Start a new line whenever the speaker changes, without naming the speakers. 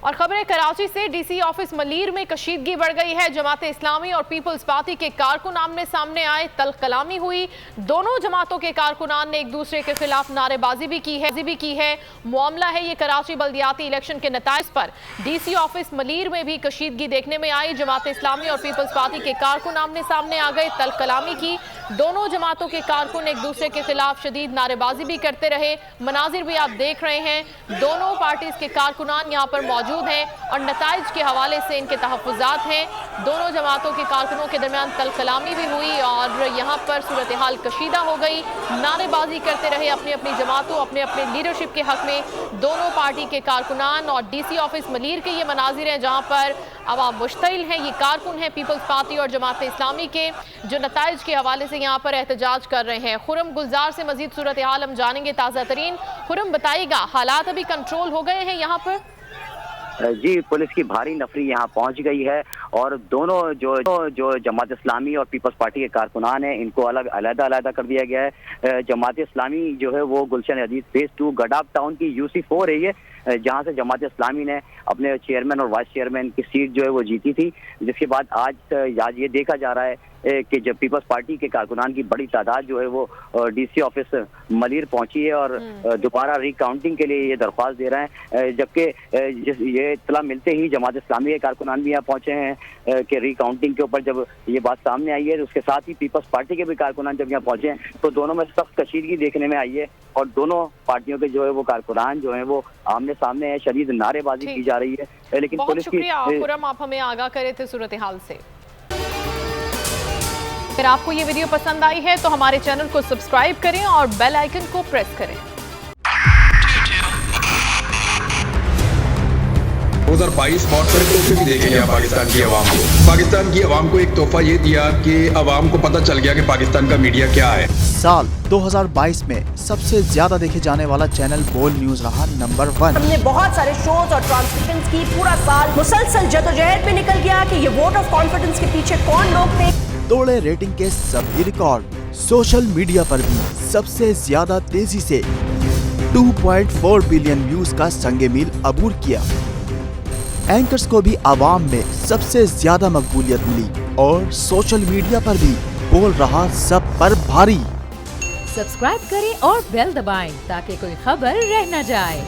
اور خبریں کراچی سے ڈی سی آفس ملیر میں کشیدگی بڑھ گئی ہے۔ جماعت اسلامی اور پیپلز پارٹی کے کارکن آمنے سامنے آئے، تلخ کلامی ہوئی۔ دونوں جماعتوں کے کارکنان نے ایک دوسرے کے خلاف نعرے بازی بھی کی ہے۔ معاملہ ہے یہ کراچی بلدیاتی الیکشن کے نتائج پر ڈی سی آفس ملیر میں بھی کشیدگی دیکھنے میں آئی۔ جماعت اسلامی اور پیپلز پارٹی کے کارکن آمنے سامنے آ گئے، تلخ کلامی کی۔ دونوں جماعتوں کے کارکن ایک دوسرے کے خلاف شدید نعرے بازی بھی کرتے رہے۔ مناظر بھی آپ دیکھ رہے ہیں، دونوں پارٹیز کے کارکنان یہاں پر موجود ہیں اور نتائج کے حوالے سے ان کے تحفظات ہیں۔ دونوں جماعتوں کے کارکنوں کے درمیان تلخ کلامی بھی ہوئی اور یہاں پر صورتحال کشیدہ ہو گئی۔ نعرے بازی کرتے رہے اپنی اپنی جماعتوں، اپنے اپنے لیڈرشپ کے حق میں دونوں پارٹی کے کارکنان۔ اور ڈی سی آفس ملیر کے یہ مناظر ہیں جہاں پر عوام مشتعل ہیں، یہ کارکن ہیں پیپلز پارٹی اور جماعت اسلامی کے، جو نتائج کے حوالے سے یہاں پر احتجاج کر رہے ہیں۔ خرم گلزار سے مزید صورتحال ہم جانیں گے تازہ ترین۔ خرم بتائیے گا، حالات ابھی کنٹرول ہو گئے ہیں یہاں پر؟
جی، پولیس کی بھاری نفری یہاں پہنچ گئی ہے اور دونوں جو جماعت اسلامی اور پیپلز پارٹی کے کارکنان ہیں ان کو علیحدہ کر دیا گیا ہے۔ جماعت اسلامی جو ہے وہ گلشن حدیث فیز 2 گڈاب ٹاؤن کی UC4 ہے یہ، جہاں سے جماعت اسلامی نے اپنے چیئرمین اور وائس چیئرمین کی سیٹ جو ہے وہ جیتی تھی، جس کے بعد آج یہ دیکھا جا رہا ہے کہ جب پیپلز پارٹی کے کارکنان کی بڑی تعداد جو ہے وہ ڈی سی آفس ملیر پہنچی ہے اور دوبارہ ری کاؤنٹنگ کے لیے یہ درخواست دے رہے ہیں، جبکہ یہ اطلاع ملتے ہی جماعت اسلامی کے کارکنان بھی یہاں پہنچے ہیں کہ ری کاؤنٹنگ کے اوپر جب یہ بات سامنے آئی ہے، اس کے ساتھ ہی پیپلز پارٹی کے بھی کارکنان جب یہاں پہنچے ہیں تو دونوں میں سخت کشیدگی دیکھنے میں آئی ہے اور دونوں پارٹیوں کے جو ہے وہ کارکنان جو ہیں وہ آمنے سامنے ہیں، شدید نعرے بازی کی جا رہی ہے، لیکن
بہت شکریہ خرم، آپ ہمیں آگاہ کرے تھے صورتحال سے۔ اگر آپ کو یہ ویڈیو پسند آئی ہے تو ہمارے چینل کو سبسکرائب کریں اور بیل آئیکن کو پریس کریں۔
2022 بہت سارے تحفے بھی دیکھے گیا پاکستان کی عوام کو۔ پاکستان کی عوام کو ایک تحفہ یہ دیا کہ عوام کو پتہ چل گیا کہ پاکستان کا میڈیا کیا ہے۔
سال 2022 میں سب سے زیادہ دیکھے جانے والا چینل بول نیوز رہا نمبر 1۔
ہم نے بہت سارے شوز اور ٹرانسمیشنز کی، پورا سال مسلسل جدوجہد میں نکل گیا کہ یہ ووٹ آف کانفیڈنس کے پیچھے کون لوگ تھے۔
توڑے ریٹنگ کے سبھی ریکارڈ۔ سوشل میڈیا پر بھی سب سے زیادہ تیزی سے 2.4 بلین ویوز کا سنگ میل عبور کیا۔ اینکرز کو بھی عوام میں سب سے زیادہ مقبولیت ملی اور سوشل میڈیا پر بھی بول رہا سب پر بھاری۔
سبسکرائب کریں اور بیل دبائیں تاکہ کوئی خبر رہ نہ جائے۔